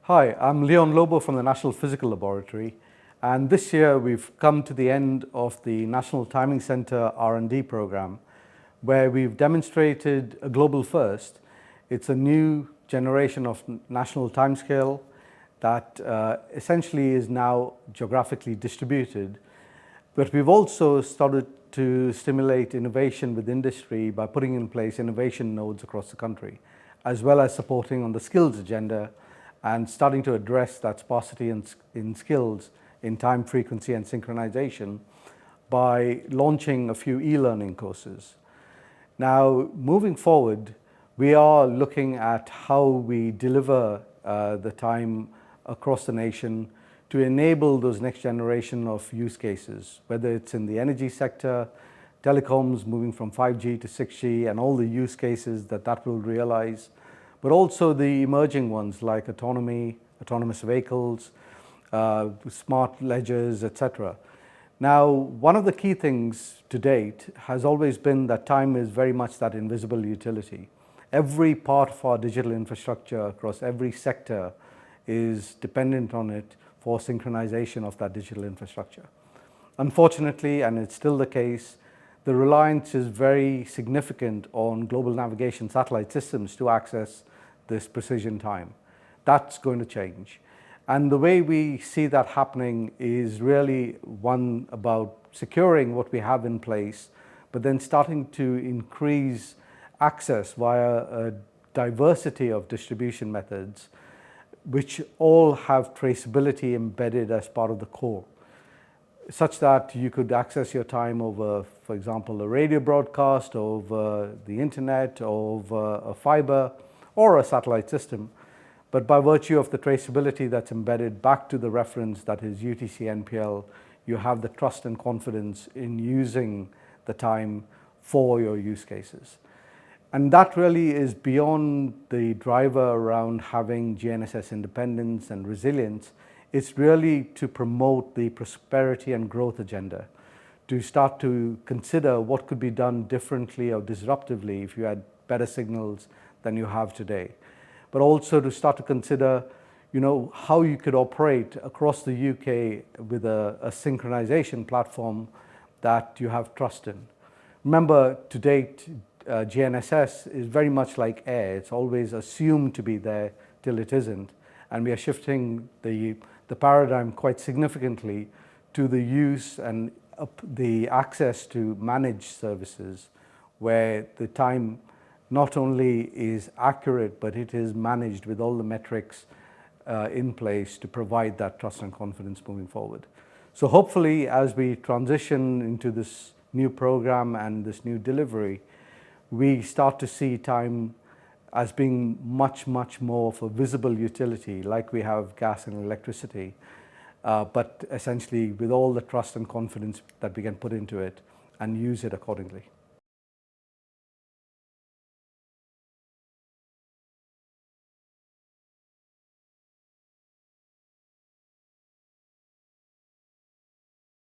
Hi, I'm Leon Lobo from the National Physical Laboratory, and this year we've come to the end of the National Timing Center R&D Programme, where we've demonstrated a global first. It's a new generation of national timescale that essentially is now geographically distributed. But we've also started to stimulate innovation with industry by putting in place innovation nodes across the country, as well as supporting on the skills agenda and starting to address that sparsity in skills in time, frequency and synchronization by launching a few e-learning courses. Now, moving forward, we are looking at how we deliver the time across the nation to enable those next generation of use cases, whether it's in the energy sector, telecoms moving from 5G to 6G and all the use cases that will realize, but also the emerging ones like autonomy, autonomous vehicles, smart ledgers, etc. Now, one of the key things to date has always been that time is very much that invisible utility. Every part of our digital infrastructure across every sector is dependent on it for synchronization of that digital infrastructure. Unfortunately, and it's still the case, the reliance is very significant on global navigation satellite systems to access this precision time. That's going to change. And the way we see that happening is really one about securing what we have in place, but then starting to increase access via a diversity of distribution methods, which all have traceability embedded as part of the core, such that you could access your time over, for example, a radio broadcast, over the internet, over a fibre or a satellite system. But by virtue of the traceability that's embedded back to the reference that is UTC NPL, you have the trust and confidence in using the time for your use cases. And that really is beyond the driver around having GNSS independence and resilience. It's really to promote the prosperity and growth agenda, to start to consider what could be done differently or disruptively if you had better signals than you have today. But also to start to consider, how you could operate across the UK with a synchronization platform that you have trust in. Remember, to date, GNSS is very much like air. It's always assumed to be there till it isn't. And we are shifting the paradigm quite significantly to the use and the access to managed services, where the time not only is accurate, but it is managed with all the metrics in place to provide that trust and confidence moving forward. So hopefully, as we transition into this new program and this new delivery, we start to see time as being much, much more of a visible utility, like we have gas and electricity, but essentially with all the trust and confidence that we can put into it and use it accordingly.